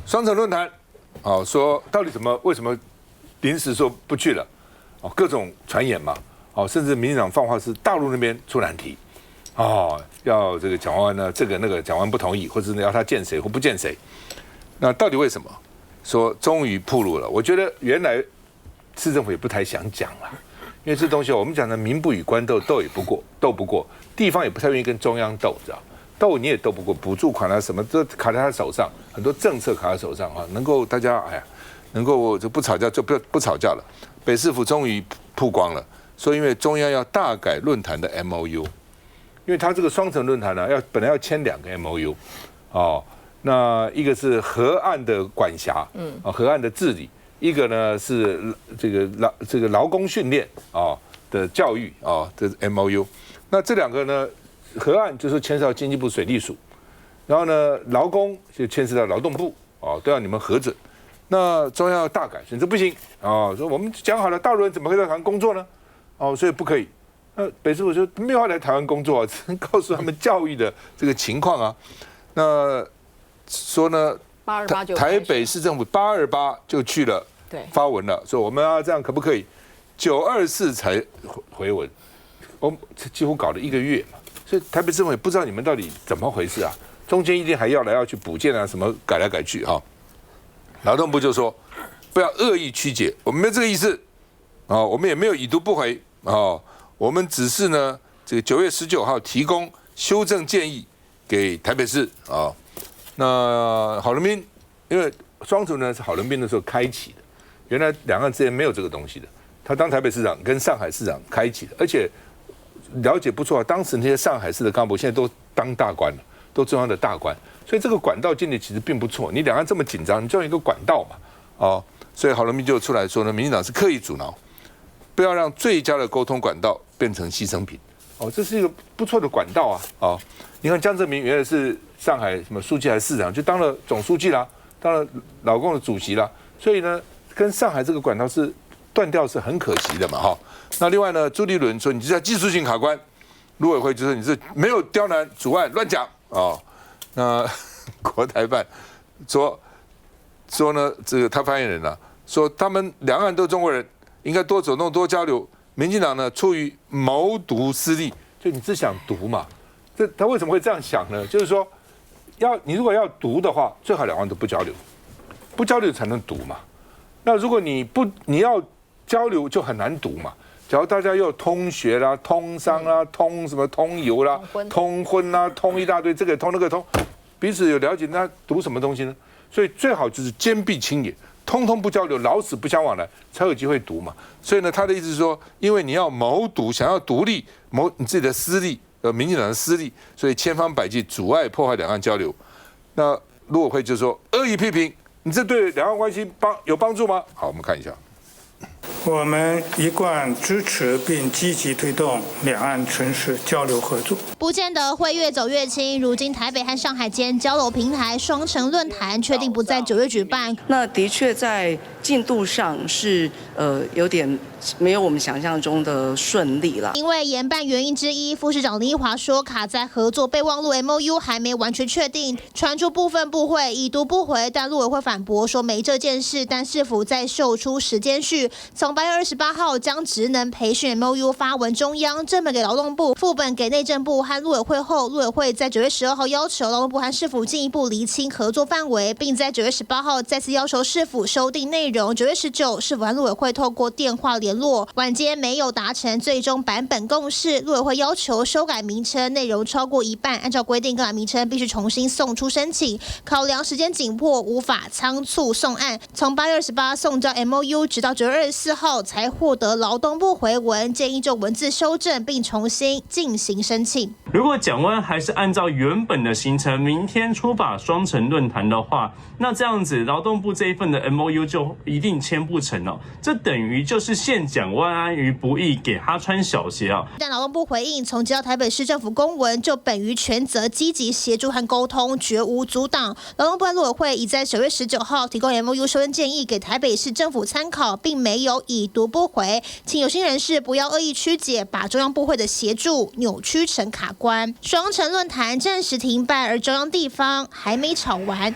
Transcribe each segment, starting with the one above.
双城论坛，说到底为什么临时说不去了？各种传言嘛，甚至民进党放话是大陆那边出难题，要这个蒋万安呢，这个那个蒋万安不同意，或者是要他见谁或不见谁。那到底为什么？说终于暴露了。我觉得原来市政府也不太想讲了，因为这东西我们讲的民不与官斗，斗不过，地方也不太愿意跟中央斗，知道？斗你也斗不过，补助款啊什么都卡在他手上，很多政策卡在手上能够大家能够就不吵架就不吵架了。北市府终于曝光了，说因为中央要大改论坛的 MOU， 因为他这个双城论坛呢，本来要签2个 MOU， 那一个是河岸的管辖，河岸的治理，一个呢是这个劳工训练的教育的 MOU， 那这2个呢？河岸就是牵涉到经济部水利署，然后呢，劳工就牵涉到劳动部都要你们核准。那中央要大改，选择不行说我们讲好了，大陆人怎么会在台湾工作呢？所以不可以。那北市府说没有要来台湾工作只能告诉他们教育的这个情况啊。那说呢，台北市政府828就去了，发文了，说我们这样可不可以？924才回文，几乎搞了1个月嘛。所以台北市政府也不知道你们到底怎么回事啊，中间一定还要去补件啊，什么改来改去劳动部就说不要恶意曲解，我们没有这个意思我们也没有已读不回我们只是呢这个9月19号提供修正建议给台北市那郝龙斌因为双城呢是郝龙斌的时候开启的，原来两岸之间没有这个东西的，他当台北市长跟上海市长开启的，而且。了解不错当时那些上海市的干部现在都当大官了，都中央的大官，所以这个管道建立其实并不错。你两岸这么紧张，你就要一个管道嘛，所以郝龙斌就出来说呢，民进党是刻意阻挠，不要让最佳的沟通管道变成牺牲品。这是一个不错的管道你看江泽民原来是上海什么书记还是市长，就当了总书记啦，当了老共的主席啦，所以呢，跟上海这个管道是断掉是很可惜的嘛那另外呢，朱立伦说你是要技术性卡关，陆委会就说你是没有刁难阻碍乱讲那国台办说呢，这个他发言人说他们两岸都是中国人，应该多走动多交流。民进党呢出于谋独私利，就你只想独嘛，他为什么会这样想呢？就是说你如果要独的话，最好两岸都不交流，不交流才能独嘛。那如果你要交流就很难独嘛。假如大家又通学啦、通商啦、通什么通邮啦、通婚啦、通一大堆，这个通那个通，彼此有了解，那读什么东西呢？所以最好就是坚壁清野，通通不交流，老死不相往来，才有机会读嘛。所以呢，他的意思是说，因为你要谋独，想要独立，谋你自己的私利，民进党的私利，所以千方百计阻碍破坏两岸交流。那陆委会就说恶意批评，你这对两岸关系有帮助吗？好，我们看一下。我们一贯支持并积极推动两岸城市交流合作，不见得会越走越近。如今台北和上海间交流平台双城论坛确定不在9月举办，那的确在进度上是有点没有我们想象中的顺利了。因为研办原因之一，副市长林奕华说，卡在合作备忘录 MOU 还没完全确定，传出部分部会已读不回，但陆委会反驳说没这件事，但市府在秀出时间序，从8月28号将职能培训 MOU 发文中央，正本给劳动部，副本给内政部和陆委会后，陆委会在9月12号要求劳动部和市府进一步厘清合作范围，并在9月18号再次要求市府修订内容。9月19，市府和陆委会透过电话联络，晚间没有达成最终版本共识，陆委会要求修改名称，内容超过一半，按照规定更改名称必须重新送出申请，考量时间紧迫，无法仓促送案，从8月28送交 MOU， 直到9月24号才获得劳动部回文，建议就文字修正并重新进行申请。如果蒋万还是按照原本的行程，明天出发双城论坛的话，那这样子劳动部这一份的 MOU 就一定签不成了，这等于就是陷蒋万安于不义，给他穿小鞋但劳动部回应，从接到台北市政府公文，就本于权责积极协助和沟通，绝无阻挡。劳动部和陆委会已在9月19号提供 MOU 修正建议给台北市政府参考，并没有已读不回，请有心人士不要恶意曲解，把中央部会的协助扭曲成卡关。双城论坛暂时停办，而中央地方还没吵完。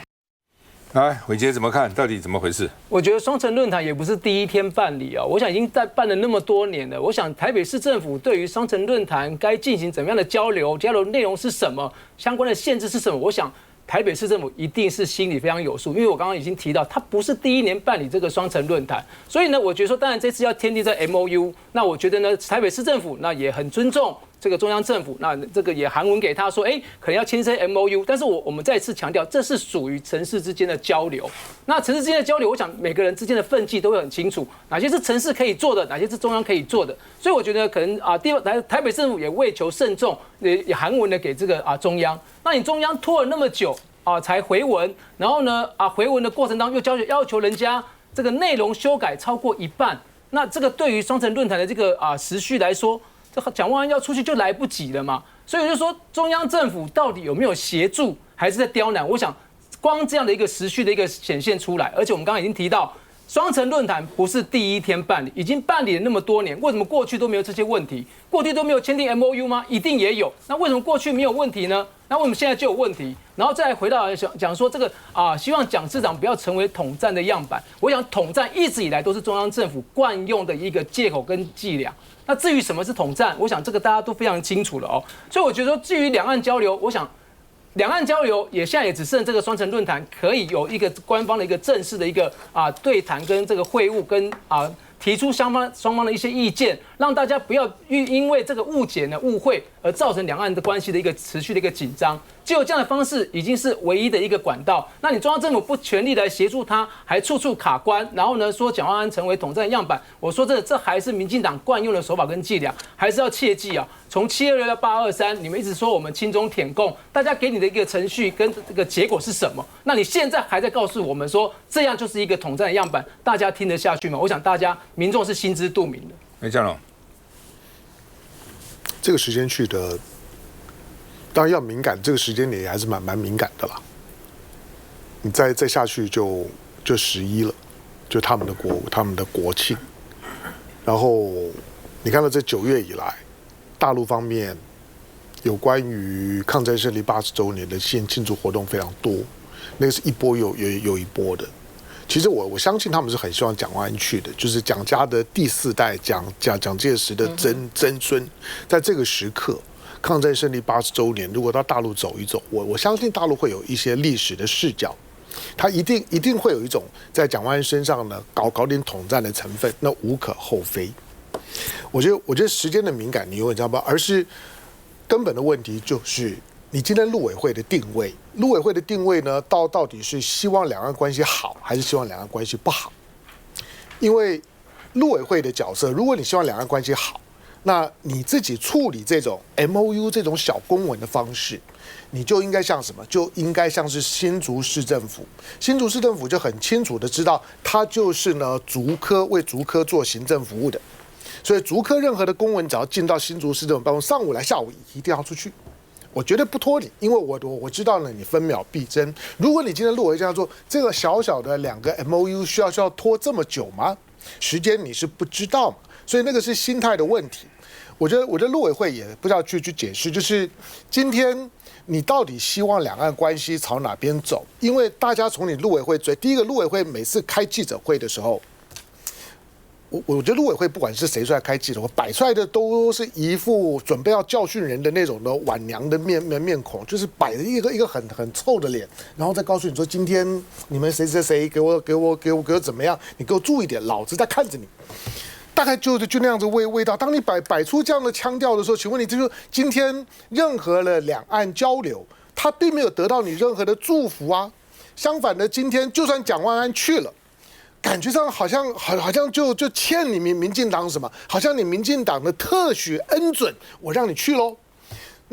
来，伟杰怎么看？到底怎么回事？我觉得双城论坛也不是第一天办理啊，我想已经在办了那么多年了。我想台北市政府对于双城论坛该进行怎么样的交流内容是什么，相关的限制是什么，我想台北市政府一定是心里非常有数。因为我刚刚已经提到，它不是第一年办理这个双城论坛，所以呢，我觉得说，当然这次要签订这 MOU， 那我觉得呢，台北市政府那也很尊重这个中央政府，那这个也函文给他说，可能要签这 MOU， 但是我们再次强调，这是属于城市之间的交流。那城市之间的交流，我想每个人之间的分际都会很清楚，哪些是城市可以做的，哪些是中央可以做的。所以我觉得可能台北政府也为求慎重，也函文的给这个中央。那你中央拖了那么久才回文，然后呢回文的过程当中又要求人家这个内容修改超过一半，那这个对于双城论坛的这个时序来说，这蒋万安要出去就来不及了嘛，所以我就说中央政府到底有没有协助，还是在刁难？我想光这样的一个时序的一个显现出来，而且我们刚刚已经提到，双城论坛不是第一天办理，已经办理了那么多年，为什么过去都没有这些问题？过去都没有签订 MOU 吗？一定也有。那为什么过去没有问题呢？那为什么现在就有问题？然后再回到讲说这个希望蒋市长不要成为统战的样板。我想统战一直以来都是中央政府惯用的一个借口跟伎俩。那至于什么是统战，我想这个大家都非常清楚了哦。所以我觉得说，至于两岸交流，我想两岸交流现在也只剩这个双城论坛可以有一个官方的一个正式的一个对谈跟这个会晤跟提出双方的一些意见，让大家不要因为这个误解呢误会而造成两岸的关系的一个持续的一个紧张。只有这样的方式已经是唯一的一个管道。那你中央政府不全力来协助他，还处处卡关，然后呢说蒋万安成为统战样板，我说这还是民进党惯用的手法跟伎俩，还是要切记啊。从726到823，你们一直说我们亲中舔共，大家给你的一个程序跟这个结果是什么？那你现在还在告诉我们说这样就是一个统战的样板，大家听得下去吗？我想大家民众是心知肚明的。江龙，这个时间去的。当然要敏感，这个时间点也还是蛮敏感的啦。你再下去就11了，就他们的国庆。然后你看到这9月以来，大陆方面有关于抗战胜利80周年的庆祝活动非常多，那个是一波又一波的。其实我相信他们是很希望蒋万安去的，就是蒋家的第4代蒋介石的曾孙，在这个时刻。抗战胜利80周年，如果到大陆走一走，我相信大陆会有一些历史的视角，他一定会有一种在蒋万安身上呢搞点统战的成分，那无可厚非。我觉得时间的敏感你永远知道吧，而是根本的问题就是你今天陆委会的定位，陆委会的定位呢到底是希望两岸关系好，还是希望两岸关系不好？因为陆委会的角色，如果你希望两岸关系好，那你自己处理这种 MOU 这种小公文的方式，你就应该像什么？就应该像是新竹市政府。新竹市政府就很清楚的知道，它就是呢为竹科做行政服务的，所以竹科任何的公文只要进到新竹市政府办公室，上午来下午一定要出去。我绝对不拖你，因为我知道呢，你分秒必争。如果你今天陆委会这样做，这个小小的2个 MOU 需要拖这么久吗？时间你是不知道嘛，所以那个是心态的问题。我觉得陆委会也不知道去解释，就是今天你到底希望两岸关系朝哪边走？因为大家从你陆委会第一个陆委会每次开记者会的时候，我觉得陆委会不管是谁出来开记者会，摆出来的都是一副准备要教训人的那种的晚娘的面孔，就是摆着一个很臭的脸，然后再告诉你说今天你们谁给我怎么样，你给我注意点，老子在看着你。大概就那样子味道。当你摆出这样的腔调的时候，请问你，就是今天任何的两岸交流，他并没有得到你任何的祝福啊。相反的，今天就算蒋万安去了，感觉上好像就欠你民进党什么，好像你民进党的特许恩准，我让你去喽。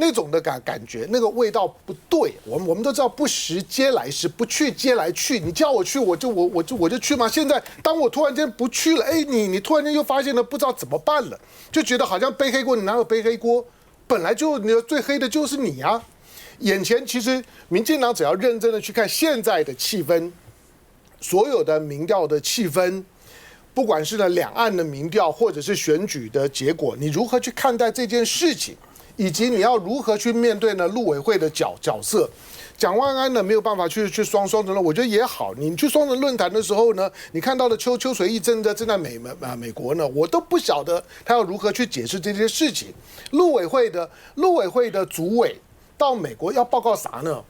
那种的感觉，那个味道不对。我们都知道不时接来时，不去接来去。你叫我去，我就去吗？现在当我突然间不去了，你突然间又发现了不知道怎么办了，就觉得好像背黑锅。你哪有背黑锅？本来就你最黑的就是你啊！眼前其实民进党只要认真的去看现在的气氛，所有的民调的气氛，不管是呢两岸的民调或者是选举的结果，你如何去看待这件事情？以及你要如何去面对呢陆委会的角色。蒋万安呢没有办法去双城论，我觉得也好。你去双城论坛的时候呢，你看到的邱水义正在美国呢，我都不晓得他要如何去解释这些事情。陆委会的主委到美国要报告啥呢？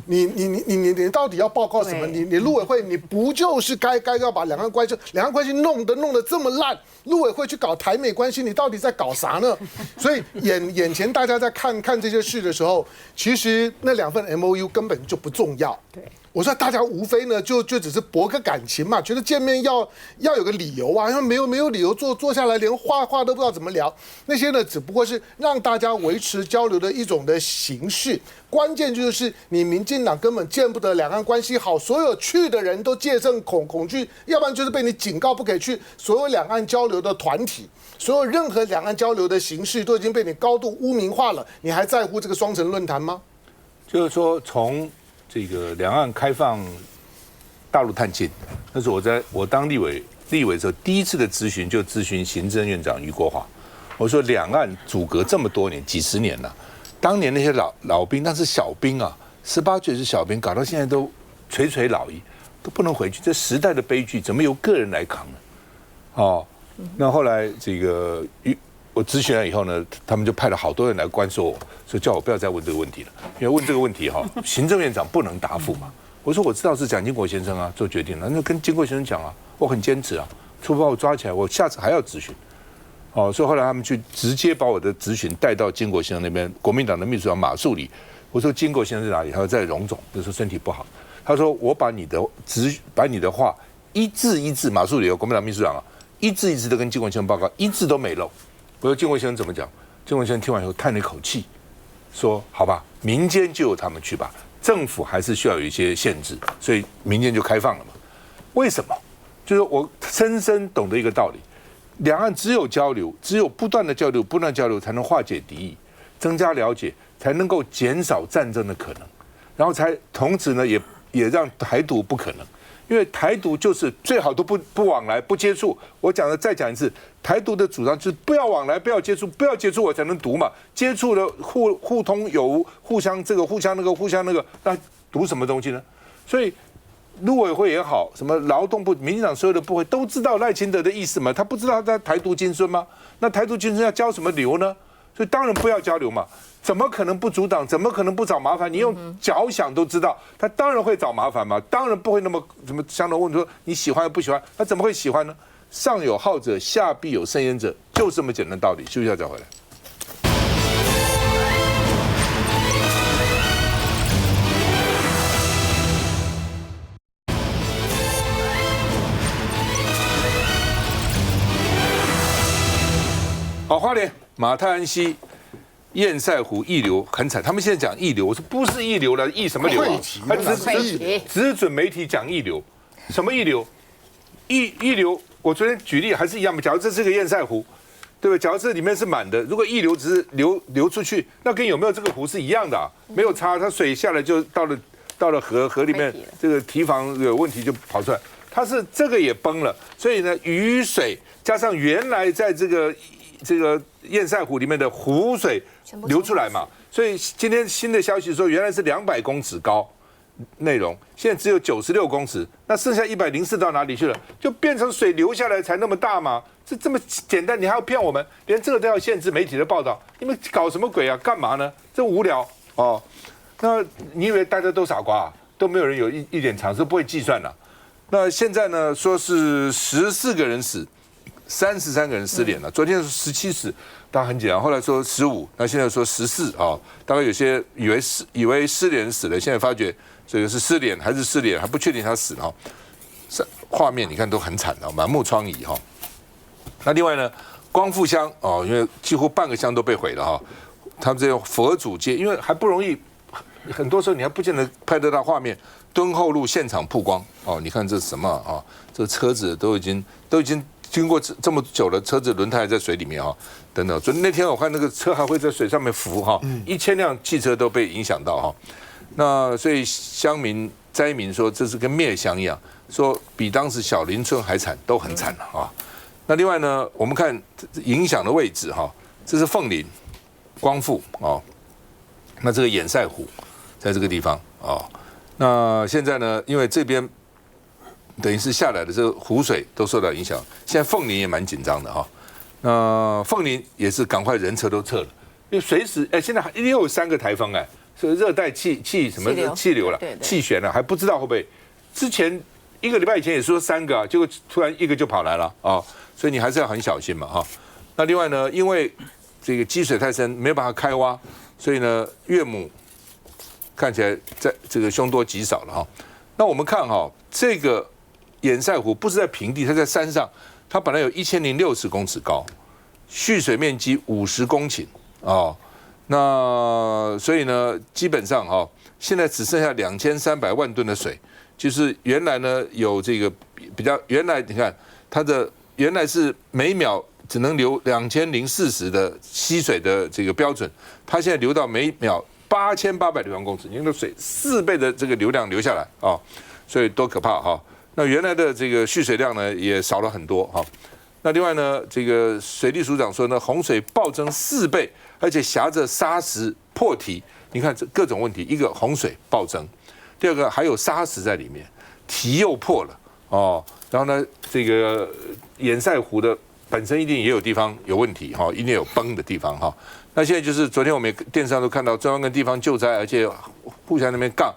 你到底要报告什么？你陆委会你不就是该要把两岸关系弄得这么烂？陆委会去搞台美关系，你到底在搞啥呢？所以眼前大家在看这些事的时候，其实那2份 MOU 根本就不重要。对。我说大家无非呢就只是博个感情嘛，觉得见面要有个理由啊，因为没有理由坐下来连话都不知道怎么聊，那些呢只不过是让大家维持交流的一种的形式。关键就是你民进党根本见不得两岸关系好，所有去的人都戒慎恐惧，要不然就是被你警告不可以去。所有两岸交流的团体，所有任何两岸交流的形式都已经被你高度污名化了，你还在乎这个双城论坛吗？就是说从这个两岸开放大陆探亲，那是我当立委的时候第一次的咨询，就咨询行政院长俞国华。我说两岸阻隔这么多年，几十年了，当年那些老兵，那是小兵啊，18岁是小兵，搞到现在都垂老矣，都不能回去。这时代的悲剧，怎么由个人来扛呢？哦，那后来这个我咨询了以后呢，他们就派了好多人来关说我，说叫我不要再问这个问题了，因为问这个问题行政院长不能答复嘛。我说我知道是蒋经国先生啊做决定了，那跟经国先生讲啊，我很坚持啊，除非把我抓起来，我下次还要咨询。哦，所以后来他们去直接把我的咨询带到经国先生那边，国民党的秘书长马树礼。我说经国先生在哪里？他说在荣总，就说身体不好。他说我把你的话一字一字，马树礼国民党秘书长啊，一字一字的跟经国先生报告，一字都没漏。我说经国先生怎么讲？经国先生听完以后叹了一口气，说好吧，民间就由他们去吧，政府还是需要有一些限制，所以民间就开放了嘛。为什么？就是我深深懂得一个道理。两岸只有交流，只有不断的交流，才能化解敌意，增加了解，才能够减少战争的可能，然后才同时呢也让台独不可能，因为台独就是最好都不往来不接触。我再讲一次，台独的主张就是不要往来，不要接触我才能独嘛，接触了互通有无，互相这个互相那个，那独什么东西呢？所以。陆委会也好，什么劳动部、民进党所有的部会都知道赖清德的意思吗？他不知道他台独金孙吗？那台独金孙要交什么流呢？所以当然不要交流嘛，怎么可能不阻挡？怎么可能不找麻烦？你用脚想都知道，他当然会找麻烦嘛，当然不会那么什么相同问说你喜欢不喜欢，他怎么会喜欢呢？上有好者，下必有甚焉者，就这么简单道理。休息一下再回来。好，花莲马太安溪堰塞湖溢流很惨，他们现在讲溢流，我说不是溢流了，溢什么流啊？只准媒体讲溢流，什么溢流？溢流，我昨天举例还是一样嘛。假如这是个堰塞湖，对不对？假如这里面是满的，如果溢流只是流出去，那跟有没有这个湖是一样的，没有差，它水下来就到了河里面，这个堤防有问题就跑出来，它是这个也崩了，所以呢，雨水加上原来在这个堰塞湖里面的湖水流出来嘛，所以今天新的消息说，原来是200公尺高内容，现在只有96公尺，那剩下104到哪里去了？就变成水流下来才那么大嘛？这么简单，你还要骗我们？连这个都要限制媒体的报道，你们搞什么鬼啊？干嘛呢？这无聊哦。那你以为大家都傻瓜啊？都没有人有一点常识，不会计算了。那现在呢，说是14个人死。33个人失联了，昨天是17死，大家很紧张。后来说15，那现在说14啊，大概有些以为失联死了，现在发觉这个是失联还是失联，还不确定他死了。画面你看都很惨啊，满目疮痍哈。那另外呢，光复乡哦，因为几乎半个乡都被毁了哈。他们这种佛祖街，因为还不容易，很多时候你还不见得拍得到画面。敦厚路现场曝光哦，你看这是什么啊？这车子都已经经过这么久了，车子轮胎还在水里面等等。所以那天我看那个车还会在水上面浮1000辆汽车都被影响到那所以灾民说这是跟灭乡一样，说比当时小林村还惨，都很惨了那另外呢，我们看影响的位置这是凤林光复哦，那这个堰塞湖在这个地方哦，那现在呢，因为这边等于是下来的这个湖水都受到影响，现在凤林也蛮紧张的哈。那凤林也是赶快人撤都撤了，因为随时现在又有3个台风所以热带气流了，气旋了，还不知道会不会。之前1个礼拜以前也说3个结果突然1个就跑来了所以你还是要很小心嘛哈。那另外呢，因为这个积水太深，没有办法开挖，所以呢，岳母看起来在这个凶多吉少了哈。那我们看这个堰塞湖不是在平地，它在山上，它本来有1060公尺高，蓄水面积50公顷那所以呢，基本上现在只剩下2300万吨的水，就是原来呢有这个比较，原来你看它的原来是每秒只能流2040的吸水的这个标准，它现在流到每秒8800立方公尺，你看水4倍的这个流量流下来所以多可怕那原来的这个蓄水量呢也少了很多那另外呢，这个水利署长说呢，洪水暴增4倍，而且挟着砂石破堤。你看这各种问题，一个洪水暴增，第二个还有砂石在里面，堤又破了然后呢，这个堰塞湖的本身一定也有地方有问题一定有崩的地方那现在就是昨天我们电视上都看到中央跟地方救灾，而且互相那边杠。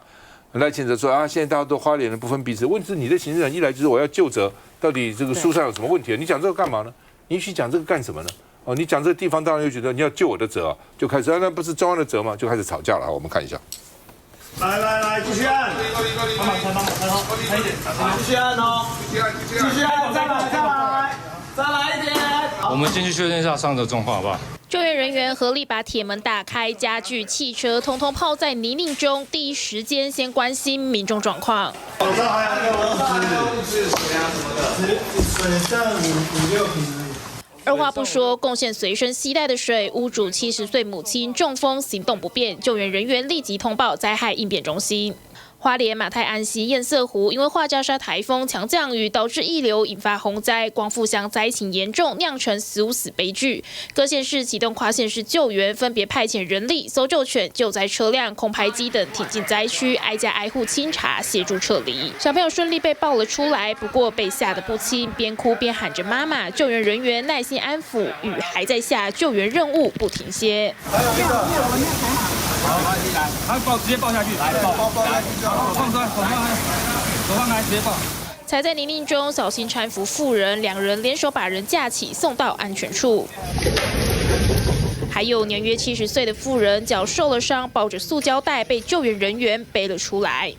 赖清德说现在大家都花莲的不分彼此。问题是你的行政人一来就是我要究责，到底这个书上有什么问题？你讲这个干嘛呢？你去讲这个干什么呢？你讲这个地方当然又觉得你要救我的责就开始那不是中央的责吗？就开始吵架了我们看一下。来，继续按，帮忙开，开一点，继续按继续按，再来一点。我们先去确认一下伤者状况，好不好？救援人员合力把铁门打开，家具、汽车统统泡在泥泞中，第一时间先关心民众状况。手上还有物质水什么的，水剩5-6瓶。二话不说，贡献随身携带的水。屋主70岁母亲中风，行动不便，救援人员立即通报灾害应变中心。花莲马太安溪堰塞湖因为画家沙台风强降雨导致溢流，引发洪灾，光复乡灾情严重，酿成15死悲剧。各县市启动跨县市救援，分别派遣人力、搜救犬、救灾车辆、空拍机等挺进灾区，挨家挨户清查，协助撤离。小朋友顺利被抱了出来，不过被吓得不轻，边哭边喊着妈妈。救援人员耐心安抚，雨还在下，救援任务不停歇。好，直接抱下去，来抱，放开，手放开，直接抱。才在泥泞中小心搀扶妇人，2人联手把人架起，送到安全处。还有年约70岁的妇人，脚受了伤，抱着塑胶袋被救援人员背了出来。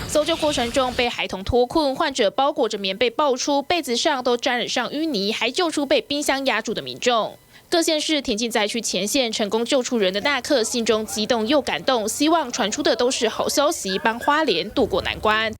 搜救过程中被孩童脱困，患者包裹着棉被抱出，被子上都沾染上淤泥，还救出被冰箱压住的民众。各县市挺进灾区前线，成功救出人的那刻，心中激动又感动，希望传出的都是好消息，帮花莲渡过难关。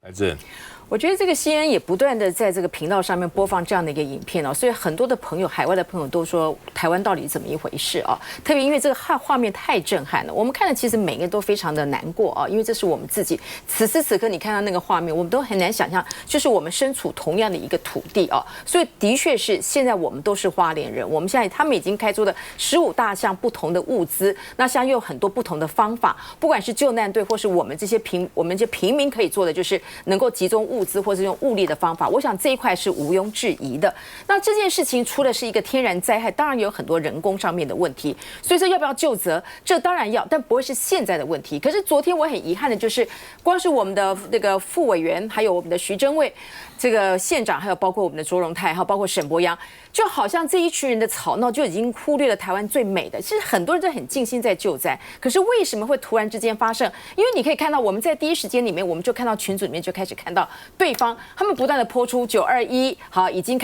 我觉得这个CNN也不断的在这个频道上面播放这样的一个影片所以很多的朋友，海外的朋友都说台湾到底怎么一回事特别因为这个画面太震撼了，我们看的其实每个人都非常的难过因为这是我们自己此时此刻你看到那个画面，我们都很难想象，就是我们身处同样的一个土地所以的确是现在我们都是花莲人，我们现在他们已经开出了15大项不同的物资，那现在又有很多不同的方法，不管是救难队或是我们这些平民可以做的，就是能够集中物资或是用物力的方法，我想这一块是毋庸置疑的。那这件事情除了是一个天然灾害，当然有很多人工上面的问题，所以说要不要究责，这当然要，但不会是现在的问题。可是昨天我很遗憾的就是，光是我们的那个副委员，还有我们的徐榛蔚这个县长，还有包括我们的卓荣泰，还有包括沈伯洋，就好像这一群人的吵闹就已经忽略了台湾最美的。其实很多人都很尽心在救灾，可是为什么会突然之间发生？因为你可以看到，我们在第一时间里面，我们就看到群组里面就开始看到对方他们不断的抛出921，好，已经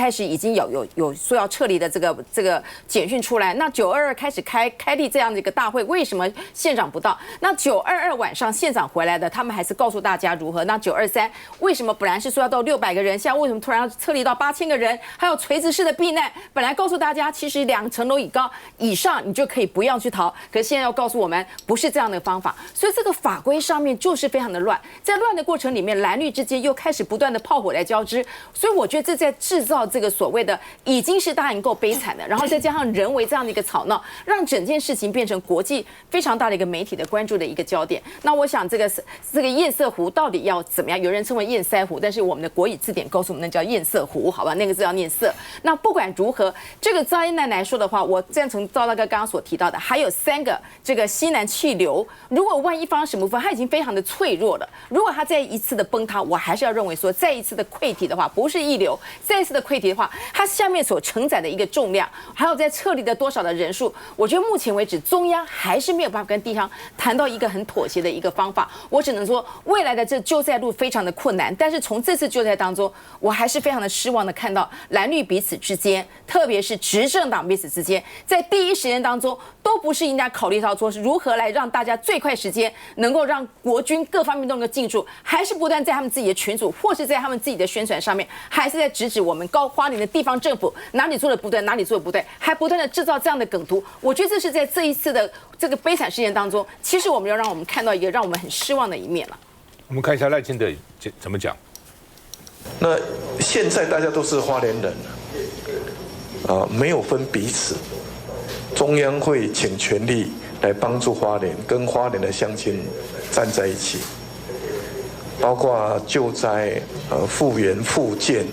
有说要撤离的这个简讯出来。那922开始开立这样的一个大会，为什么县长不到？那922晚上县长回来的，他们还是告诉大家如何。那923为什么本来是说要到600个人，现在为什么突然要撤离到8000个人？还有垂直式的避难，本来告诉大家其实2层楼以上你就可以不要去逃，可是现在要告诉我们不是这样的方法，所以这个法规上面就是非常的乱。在乱的过程里面，蓝绿之间又开始始不断的炮火来交织，所以我觉得这在制造这个所谓的已经是大家已经够悲惨的，然后再加上人为这样的一个吵闹，让整件事情变成国际非常大的一个媒体的关注的一个焦点。那我想这个堰塞湖到底要怎么样？有人称为堰塞湖，但是我们的国语字典告诉我们那叫堰塞湖，好吧？那个字要念塞。那不管如何，这个灾难来说的话，我赞成赵大哥刚刚所提到的，还有3个这个西南气流，如果万一发生什么它已经非常的脆弱了。如果它再一次的崩塌，我还是要认为说，再一次的溃堤的话，不是溢流，再一次的溃堤的话，它下面所承载的一个重量，还有在撤离的多少的人数，我觉得目前为止，中央还是没有办法跟地方谈到一个很妥协的一个方法。我只能说，未来的这救灾路非常的困难，但是从这次救灾当中，我还是非常的失望的看到蓝绿彼此之间，特别是执政党彼此之间，在第一时间当中，都不是应该考虑到说是如何来让大家最快时间能够让国军各方面都能够进驻，还是不断在他们自己的群组或是在他们自己的宣传上面，还是在直指我们花莲的地方政府哪里做的不对，哪里做的不对，还不断的制造这样的梗图。我觉得这是在这一次的这个悲惨事件当中，其实我们要让我们看到一个让我们很失望的一面了。我们看一下赖清德怎么讲。那现在大家都是花莲人，没有分彼此，中央会请全力来帮助花莲，跟花莲的乡亲站在一起，包括救灾、复原复建，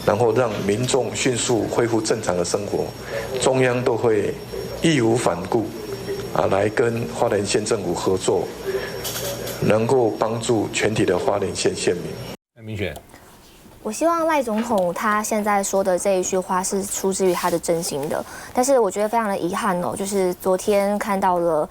然后让民众迅速恢复正常的生活，中央都会义无反顾来跟花莲县政府合作，能够帮助全体的花莲县县民。明选。我希望赖总统他现在说的这一句话是出自于他的真心的，但是我觉得非常的遗憾哦，就是昨天看到了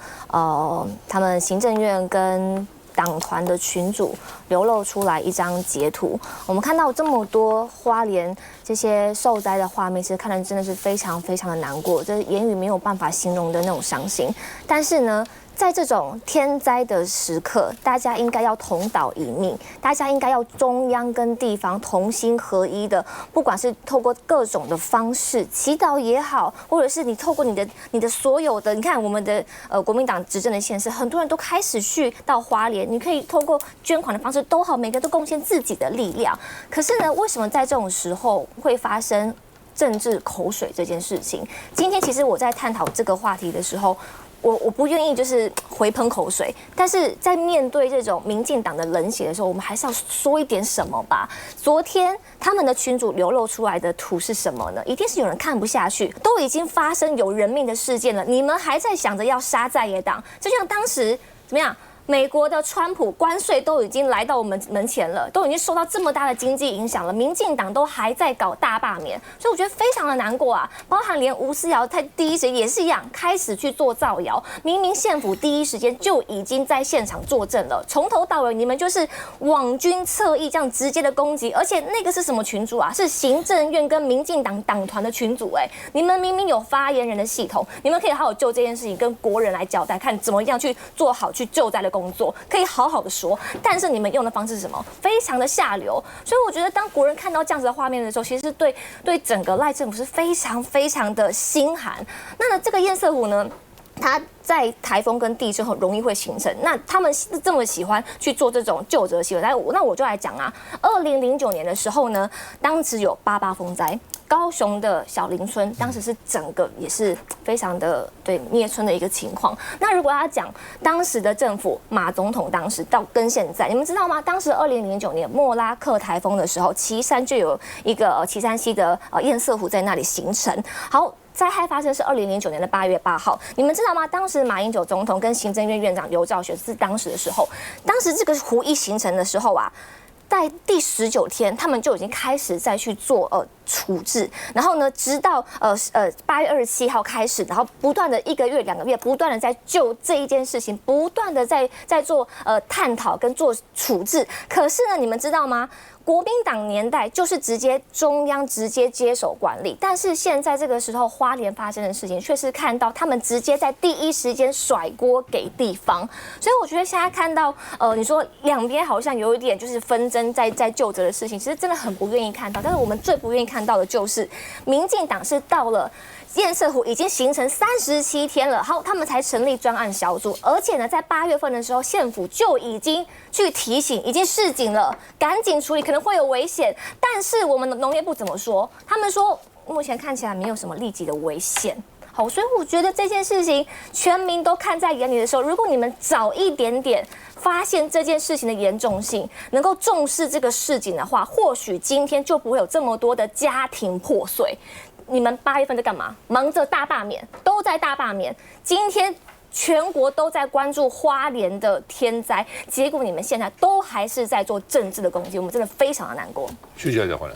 他们行政院跟党团的群组流露出来一张截图，我们看到这么多花莲这些受灾的画面，其实看得真的是非常非常的难过，这言语没有办法形容的那种伤心。但是呢，在这种天灾的时刻，大家应该要同岛一命，大家应该要中央跟地方同心合一的，不管是透过各种的方式，祈祷也好，或者是你透过你的所有的，你看我们的国民党执政的县市，很多人都开始去到花莲，你可以透过捐款的方式都好，每个都贡献自己的力量。可是呢，为什么在这种时候会发生政治口水这件事情？今天其实我在探讨这个话题的时候，我不愿意就是回喷口水，但是在面对这种民进党的冷血的时候，我们还是要说一点什么吧。昨天他们的群组流露出来的图是什么呢？一定是有人看不下去，都已经发生有人命的事件了，你们还在想着要杀在野党，就像当时怎么样？美国的川普关税都已经来到我们门前了，都已经受到这么大的经济影响了，民进党都还在搞大罢免，所以我觉得非常的难过啊。包含连吴思瑶他第一时间也是一样，开始去做造谣，明明县府第一时间就已经在现场作证了，从头到尾你们就是网军侧翼这样直接的攻击，而且那个是什么群组啊？是行政院跟民进党党团的群组你们明明有发言人的系统，你们可以好好就这件事情跟国人来交代，看怎么样去做好去救灾的工作，可以好好的说，但是你们用的方式是什么？非常的下流。所以我觉得，当国人看到这样子的画面的时候，其实对整个赖政府是非常非常的心寒。那这个堰塞湖呢，它在台风跟地震很容易会形成，那他们是这么喜欢去做这种救灾行为，那我就来讲啊。2009年的时候呢，当时有88风灾。高雄的小林村当时是整个也是非常的灭村的一个情况。那如果要讲当时的政府，马总统当时到跟现在，你们知道吗？当时2009年莫拉克台风的时候，旗山就有一个旗山溪的堰塞湖在那里形成。好。灾害发生是2009年的8月8号，你们知道吗？当时马英九总统跟行政院院长刘兆玄是当时的时候，当时这个湖一形成的时候啊，在第19天，他们就已经开始再去做处置，然后呢，直到8月27号开始，然后不断的1个月、2个月，不断的在就这一件事情，不断的在做探讨跟做处置。可是呢，你们知道吗？国民党年代就是直接中央直接接手管理，但是现在这个时候花莲发生的事情，却是看到他们直接在第一时间甩锅给地方，所以我觉得现在看到你说两边好像有一点就是纷争生在就责的事情，其实真的很不愿意看到。但是我们最不愿意看到的就是，民进党是到了堰塞湖已经形成37天了，好，他们才成立专案小组，而且呢，在8月份的时候，县府就已经去提醒，已经示警了，赶紧处理，可能会有危险。但是我们的农业部怎么说？他们说目前看起来没有什么立即的危险。好，所以我觉得这件事情全民都看在眼里的时候，如果你们早一点点发现这件事情的严重性，能够重视这个事情的话，或许今天就不会有这么多的家庭破碎。你们8月份在干嘛？忙着大罢免，都在大罢免。今天全国都在关注花莲的天灾，结果你们现在都还是在做政治的攻击，我们真的非常的难过。谢谢大家，回来。